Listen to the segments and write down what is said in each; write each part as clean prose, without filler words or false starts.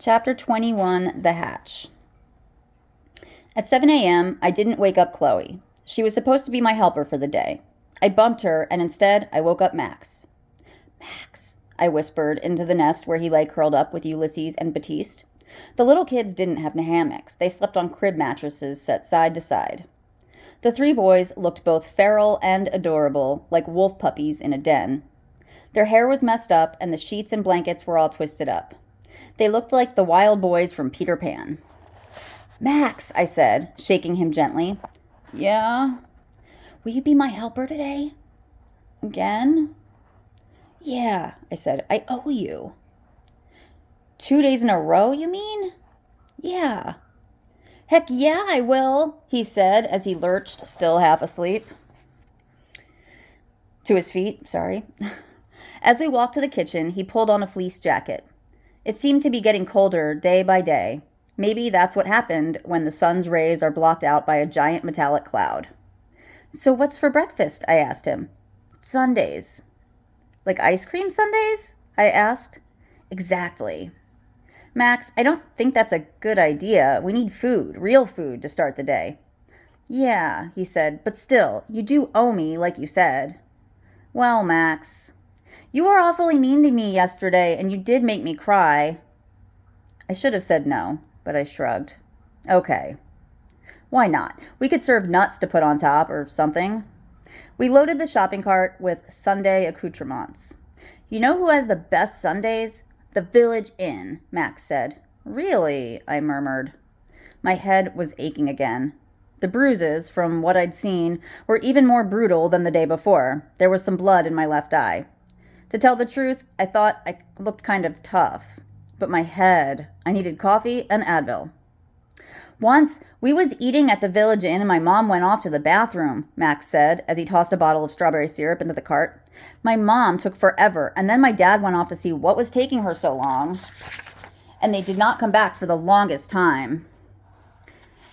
Chapter 21, The Hatch. At 7 a.m., I didn't wake up Chloe. She was supposed to be my helper for the day. I bumped her, and instead, I woke up Max. Max, I whispered into the nest where he lay curled up with Ulysses and Batiste. The little kids didn't have hammocks. They slept on crib mattresses set side to side. The three boys looked both feral and adorable, like wolf puppies in a den. Their hair was messed up, and the sheets and blankets were all twisted up. They looked like the wild boys from Peter Pan. Max, I said, shaking him gently. Yeah? Will you be my helper today? Again? Yeah, I said, I owe you. 2 days in a row, you mean? Yeah. Heck yeah, I will, he said as he lurched, still half asleep. To his feet, sorry. As we walked to the kitchen, he pulled on a fleece jacket. It seemed to be getting colder day by day. Maybe that's what happened when the sun's rays are blocked out by a giant metallic cloud. So what's for breakfast? I asked him. Sundays. Like ice cream sundaes? I asked. Exactly. Max, I don't think that's a good idea. We need food, real food, to start the day. Yeah, he said, but still, you do owe me, like you said. Well, Max, you were awfully mean to me yesterday, and you did make me cry. I should have said no, but I shrugged. Okay. Why not? We could serve nuts to put on top or something. We loaded the shopping cart with Sunday accoutrements. You know who has the best Sundays? The Village Inn, Max said. Really? I murmured. My head was aching again. The bruises, from what I'd seen, were even more brutal than the day before. There was some blood in my left eye. To tell the truth, I thought I looked kind of tough. But my head, I needed coffee and Advil. Once, we was eating at the Village Inn and my mom went off to the bathroom, Max said as he tossed a bottle of strawberry syrup into the cart. My mom took forever, and then my dad went off to see what was taking her so long. And they did not come back for the longest time.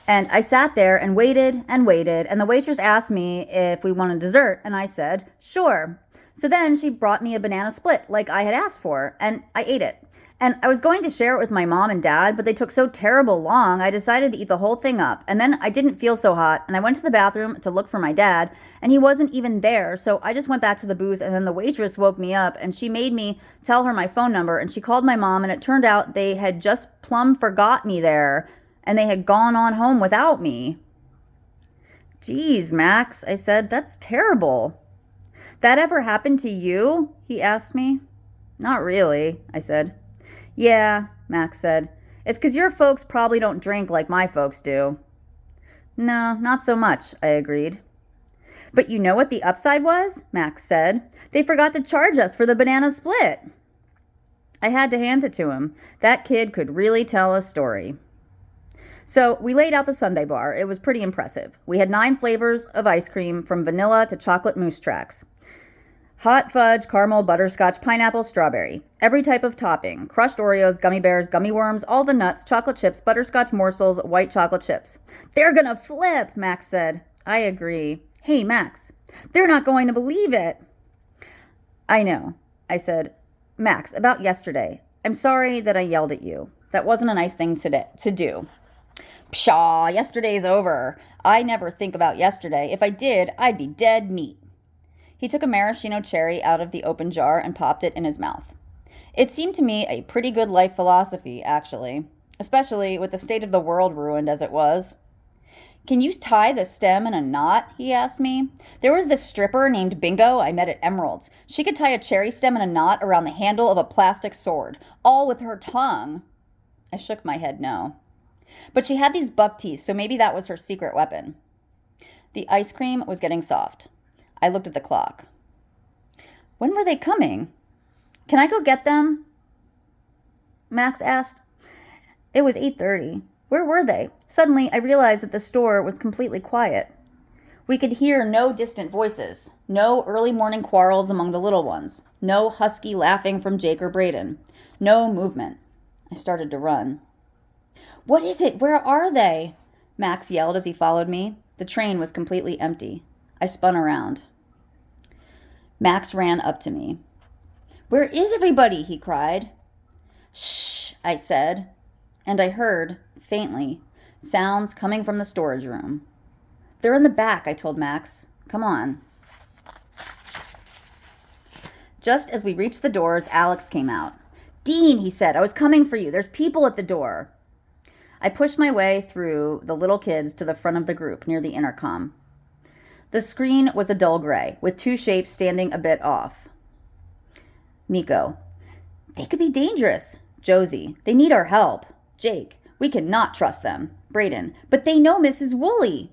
And I sat there and waited, and the waitress asked me if we wanted dessert, and I said, sure. So then she brought me a banana split like I had asked for, and I ate it. And I was going to share it with my mom and dad, but they took so terrible long, I decided to eat the whole thing up. And then I didn't feel so hot, and I went to the bathroom to look for my dad, and he wasn't even there, so I just went back to the booth, and then the waitress woke me up, and she made me tell her my phone number, and she called my mom, and it turned out they had just plumb forgot me there, and they had gone on home without me. Geez, Max, I said, that's terrible. That ever happened to you? He asked me. Not really, I said. Yeah, Max said. It's 'cause your folks probably don't drink like my folks do. No, not so much, I agreed. But you know what the upside was? Max said. They forgot to charge us for the banana split. I had to hand it to him. That kid could really tell a story. So we laid out the sundae bar. It was pretty impressive. We had 9 flavors of ice cream from vanilla to chocolate mousse tracks. Hot fudge, caramel, butterscotch, pineapple, strawberry. Every type of topping. Crushed Oreos, gummy bears, gummy worms, all the nuts, chocolate chips, butterscotch morsels, white chocolate chips. They're gonna flip, Max said. I agree. Hey, Max, they're not going to believe it. I know, I said. Max, about yesterday. I'm sorry that I yelled at you. That wasn't a nice thing to do. Pshaw, yesterday's over. I never think about yesterday. If I did, I'd be dead meat. He took a maraschino cherry out of the open jar and popped it in his mouth. It seemed to me a pretty good life philosophy, actually, especially with the state of the world ruined as it was. Can you tie the stem in a knot? He asked me. There was this stripper named Bingo I met at Emerald's. She could tie a cherry stem in a knot around the handle of a plastic sword, all with her tongue. I shook my head no. But she had these buck teeth, so maybe that was her secret weapon. The ice cream was getting soft. I looked at the clock. When were they coming? Can I go get them? Max asked. It was 8:30. Where were they? Suddenly, I realized that the store was completely quiet. We could hear no distant voices, no early morning quarrels among the little ones, no husky laughing from Jake or Braden, no movement. I started to run. What is it? Where are they? Max yelled as he followed me. The train was completely empty. I spun around. Max ran up to me. Where is everybody? He cried. Shh, I said. and I heard, faintly, sounds coming from the storage room. They're in the back, I told Max. Come on. Just as we reached the doors, Alex came out. Dean, he said, I was coming for you. There's people at the door. I pushed my way through the little kids to the front of the group near the intercom. The screen was a dull gray, with two shapes standing a bit off. Nico. They could be dangerous. Josie. They need our help. Jake. We cannot trust them. Brayden. But they know Mrs. Woolley.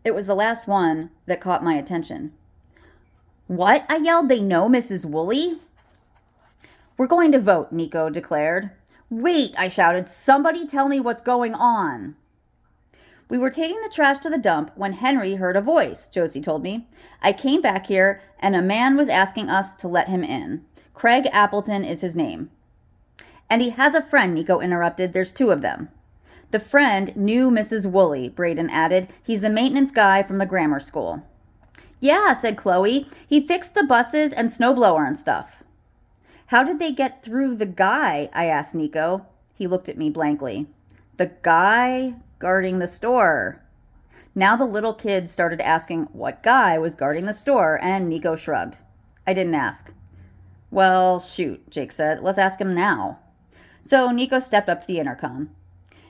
It was the last one that caught my attention. What? I yelled. They know Mrs. Woolley? We're going to vote, Nico declared. Wait, I shouted. Somebody tell me what's going on. We were taking the trash to the dump when Henry heard a voice, Josie told me. I came back here and a man was asking us to let him in. Craig Appleton is his name. And he has a friend, Nico interrupted. There's two of them. The friend knew Mrs. Woolley, Brayden added. He's the maintenance guy from the grammar school. Yeah, said Chloe. He fixed the buses and snowblower and stuff. How did they get through the guy? I asked Nico. He looked at me blankly. The guy guarding the store. Now the little kids started asking what guy was guarding the store, and Nico shrugged. I didn't ask. Well, shoot, Jake said. Let's ask him now. So Nico stepped up to the intercom.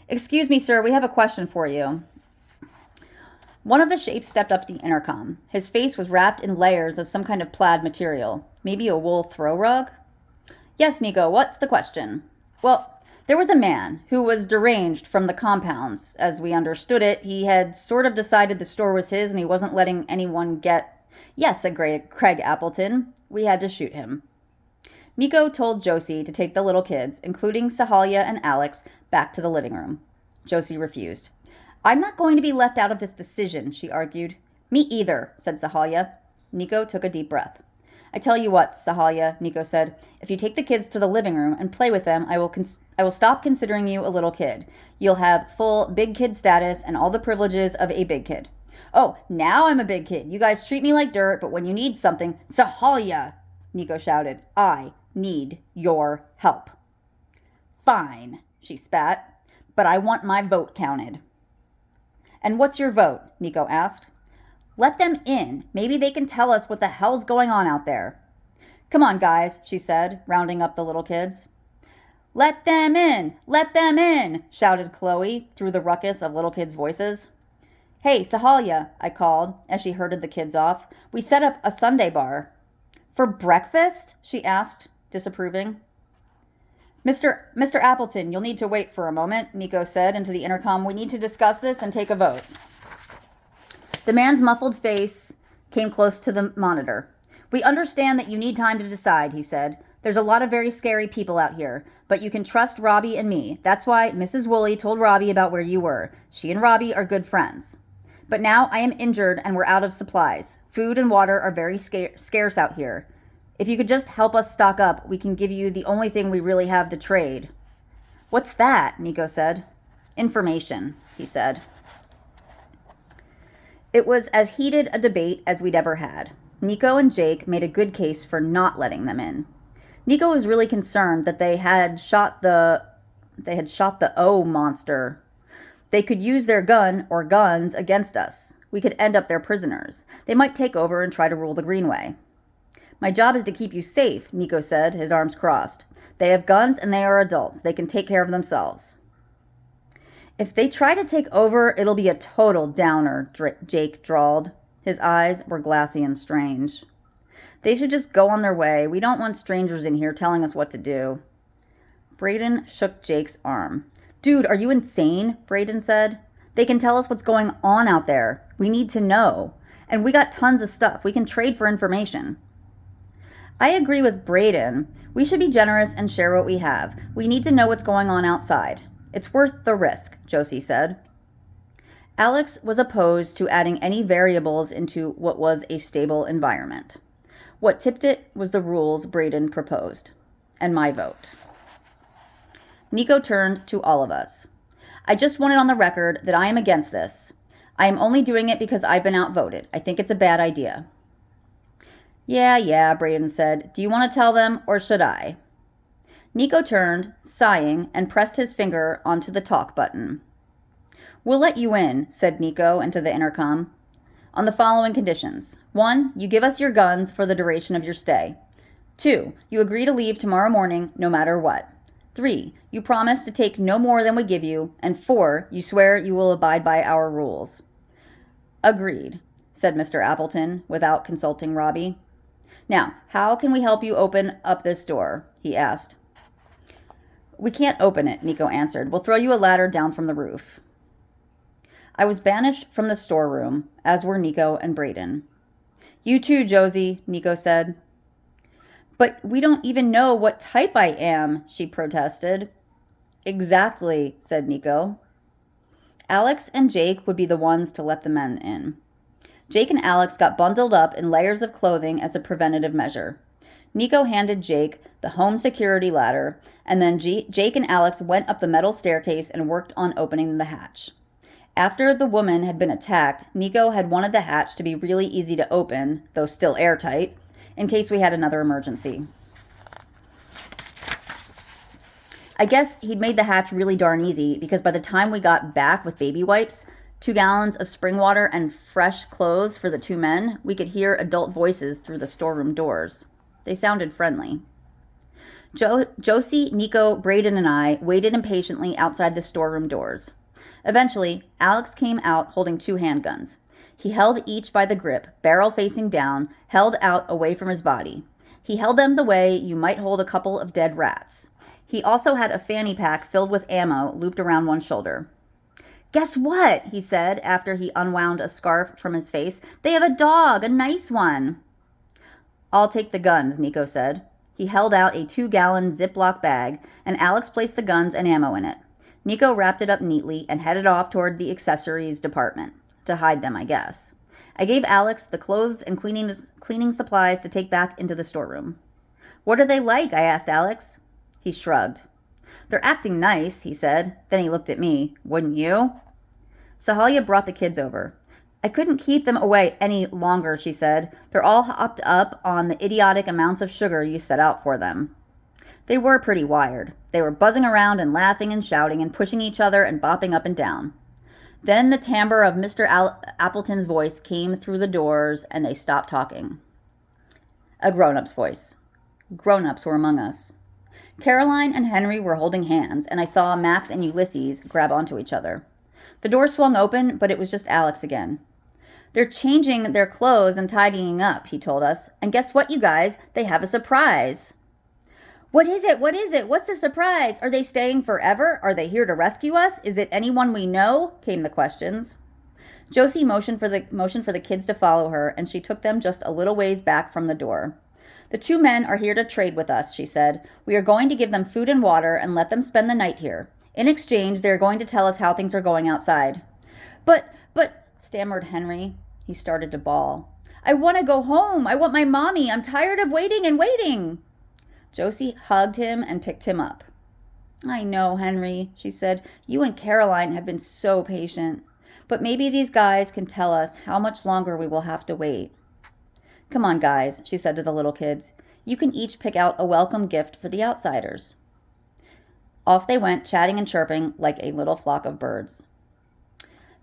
Excuse me, sir, we have a question for you. One of the shapes stepped up to the intercom. His face was wrapped in layers of some kind of plaid material. Maybe a wool throw rug? Yes, Nico, what's the question? Well, there was a man who was deranged from the compounds. As we understood it, he had sort of decided the store was his and he wasn't letting anyone get... Yes, said Craig Appleton. We had to shoot him. Nico told Josie to take the little kids, including Sahalia and Alex, back to the living room. Josie refused. I'm not going to be left out of this decision, she argued. Me either, said Sahalia. Nico took a deep breath. I tell you what, Sahalia, Nico said. If you take the kids to the living room and play with them, I will stop considering you a little kid. You'll have full big kid status and all the privileges of a big kid. Oh, now I'm a big kid. You guys treat me like dirt, but when you need something... Sahalia, Nico shouted. I need your help. Fine, she spat, but I want my vote counted. And what's your vote? Nico asked. Let them in. Maybe they can tell us what the hell's going on out there. Come on, guys, she said, rounding up the little kids. Let them in! Let them in! Shouted Chloe through the ruckus of little kids' voices. Hey, Sahalia, I called as she herded the kids off. We set up a Sunday bar. For breakfast? She asked, disapproving. Mr. Appleton, you'll need to wait for a moment, Nico said into the intercom. We need to discuss this and take a vote. The man's muffled face came close to the monitor. We understand that you need time to decide, he said. There's a lot of very scary people out here, but you can trust Robbie and me. That's why Mrs. Woolley told Robbie about where you were. She and Robbie are good friends. But now I am injured and we're out of supplies. Food and water are very scarce out here. If you could just help us stock up, we can give you the only thing we really have to trade. What's that? Nico said. Information, he said. It was as heated a debate as we'd ever had. Nico and Jake made a good case for not letting them in. Nico was really concerned that they had shot the O monster. They could use their gun or guns against us. We could end up their prisoners. They might take over and try to rule the Greenway. My job is to keep you safe, Nico said, his arms crossed. They have guns and they are adults. They can take care of themselves. If they try to take over, it'll be a total downer, Jake drawled. His eyes were glassy and strange. They should just go on their way. We don't want strangers in here telling us what to do. Brayden shook Jake's arm. Dude, are you insane? Brayden said. They can tell us what's going on out there. We need to know. And we got tons of stuff. We can trade for information. I agree with Brayden. We should be generous and share what we have. We need to know what's going on outside. It's worth the risk, Josie said. Alex was opposed to adding any variables into what was a stable environment. What tipped it was the rules Brayden proposed, and my vote. Nico turned to all of us. I just want it on the record that I am against this. I am only doing it because I've been outvoted. I think it's a bad idea. Yeah, Brayden said. Do you want to tell them, or should I? Nico turned, sighing, and pressed his finger onto the talk button. "We'll let you in," said Nico into the intercom, "on the following conditions. 1. You give us your guns for the duration of your stay. 2. You agree to leave tomorrow morning no matter what. 3. You promise to take no more than we give you. And 4. You swear you will abide by our rules." "Agreed," said Mr. Appleton, without consulting Robbie. "Now, how can we help you open up this door?" he asked. "We can't open it," Nico answered. "We'll throw you a ladder down from the roof." I was banished from the storeroom, as were Nico and Braden. "You too, Josie," Nico said. "But we don't even know what type I am," she protested. "Exactly," said Nico. Alex and Jake would be the ones to let the men in. Jake and Alex got bundled up in layers of clothing as a preventative measure. Nico handed Jake the home security ladder, and then Jake and Alex went up the metal staircase and worked on opening the hatch. After the woman had been attacked, Nico had wanted the hatch to be really easy to open, though still airtight, in case we had another emergency. I guess he'd made the hatch really darn easy because by the time we got back with baby wipes, 2 gallons of spring water, and fresh clothes for the 2 men, we could hear adult voices through the storeroom doors. They sounded friendly. Josie, Nico, Braden, and I waited impatiently outside the storeroom doors. Eventually, Alex came out holding 2 handguns. He held each by the grip, barrel facing down, held out away from his body. He held them the way you might hold a couple of dead rats. He also had a fanny pack filled with ammo looped around one shoulder. "Guess what?" he said after he unwound a scarf from his face. "They have a dog, a nice one." "I'll take the guns," Nico said. He held out a 2-gallon Ziploc bag, and Alex placed the guns and ammo in it. Nico wrapped it up neatly and headed off toward the accessories department. To hide them, I guess. I gave Alex the clothes and cleaning supplies to take back into the storeroom. "What are they like?" I asked Alex. He shrugged. "They're acting nice," he said. Then he looked at me. "Wouldn't you?" Sahalia brought the kids over. "I couldn't keep them away any longer," she said. "They're all hopped up on the idiotic amounts of sugar you set out for them." They were pretty wired. They were buzzing around and laughing and shouting and pushing each other and bopping up and down. Then the timbre of Mr. Appleton's voice came through the doors, and they stopped talking. A grown-up's voice. Grown-ups were among us. Caroline and Henry were holding hands, and I saw Max and Ulysses grab onto each other. The door swung open, but it was just Alex again. "They're changing their clothes and tidying up," he told us. "And guess what, you guys? They have a surprise." "What is it? What is it? What's the surprise? Are they staying forever? Are they here to rescue us? Is it anyone we know?" came the questions. Josie motioned for the kids to follow her, and she took them just a little ways back from the door. "The 2 men are here to trade with us," she said. "We are going to give them food and water and let them spend the night here. In exchange, they are going to tell us how things are going outside." But, stammered Henry. He started to bawl. "I want to go home. I want my mommy. I'm tired of waiting and waiting." Josie hugged him and picked him up. "I know, Henry," she said. "You and Caroline have been so patient. But maybe these guys can tell us how much longer we will have to wait." "Come on, guys," she said to the little kids. "You can each pick out a welcome gift for the outsiders." Off they went, chatting and chirping like a little flock of birds.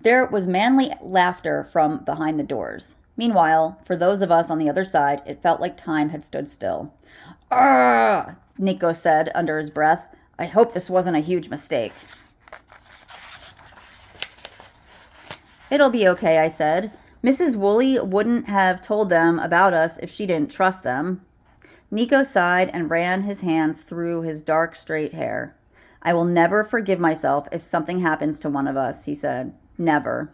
There was manly laughter from behind the doors. Meanwhile, for those of us on the other side, it felt like time had stood still. "Arrgh!" Nico said under his breath. "I hope this wasn't a huge mistake." "It'll be okay," I said. "Mrs. Woolley wouldn't have told them about us if she didn't trust them." Nico sighed and ran his hands through his dark, straight hair. "I will never forgive myself if something happens to one of us," he said. "Never."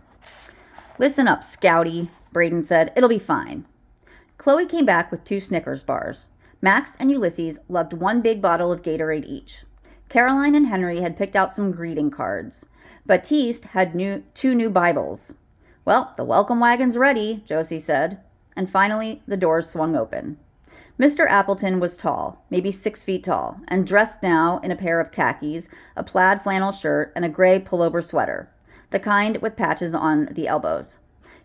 "Listen up, Scouty," Braden said. "It'll be fine." Chloe came back with 2 Snickers bars. Max and Ulysses lugged 1 big bottle of Gatorade each. Caroline and Henry had picked out some greeting cards. Baptiste had 2 new Bibles. "Well, the welcome wagon's ready," Josie said. And finally, the doors swung open. Mr. Appleton was tall, maybe 6 feet tall, and dressed now in a pair of khakis, a plaid flannel shirt, and a gray pullover sweater, the kind with patches on the elbows.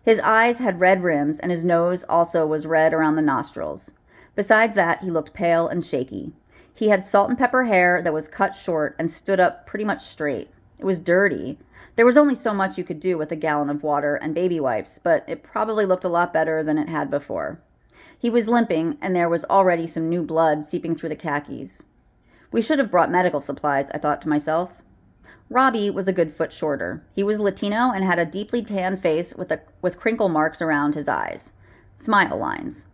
His eyes had red rims, and his nose also was red around the nostrils. Besides that, he looked pale and shaky. He had salt and pepper hair that was cut short and stood up pretty much straight. It was dirty. There was only so much you could do with a gallon of water and baby wipes, but it probably looked a lot better than it had before. He was limping, and there was already some new blood seeping through the khakis. We should have brought medical supplies, I thought to myself. Robbie was a good foot shorter. He was Latino and had a deeply tanned face with crinkle marks around his eyes. Smile lines.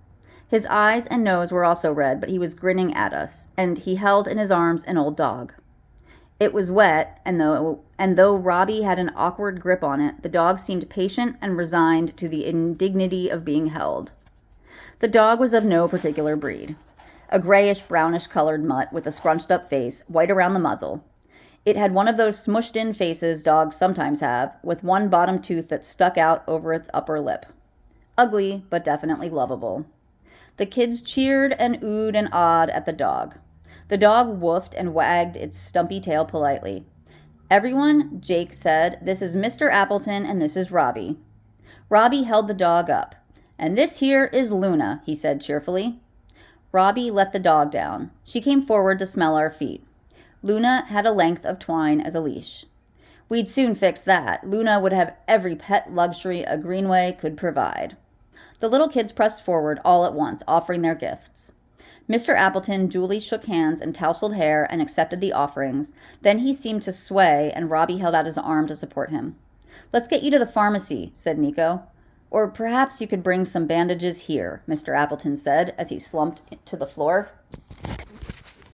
His eyes and nose were also red, but he was grinning at us, and he held in his arms an old dog. It was wet, and though Robbie had an awkward grip on it, the dog seemed patient and resigned to the indignity of being held. The dog was of no particular breed. A grayish-brownish colored mutt with a scrunched-up face, white around the muzzle. It had one of those smushed-in faces dogs sometimes have, with one bottom tooth that stuck out over its upper lip. Ugly, but definitely lovable. The kids cheered and oohed and awed at the dog. The dog woofed and wagged its stumpy tail politely. "Everyone," Jake said, "this is Mr. Appleton and this is Robbie." Robbie held the dog up. "And this here is Luna," he said cheerfully. Robbie let the dog down. She came forward to smell our feet. Luna had a length of twine as a leash. We'd soon fix that. Luna would have every pet luxury a Greenway could provide. The little kids pressed forward all at once, offering their gifts. Mr. Appleton duly shook hands and tousled hair and accepted the offerings. Then he seemed to sway, and Robbie held out his arm to support him. "Let's get you to the pharmacy," said Nico. "Or perhaps you could bring some bandages here," Mr. Appleton said as he slumped to the floor.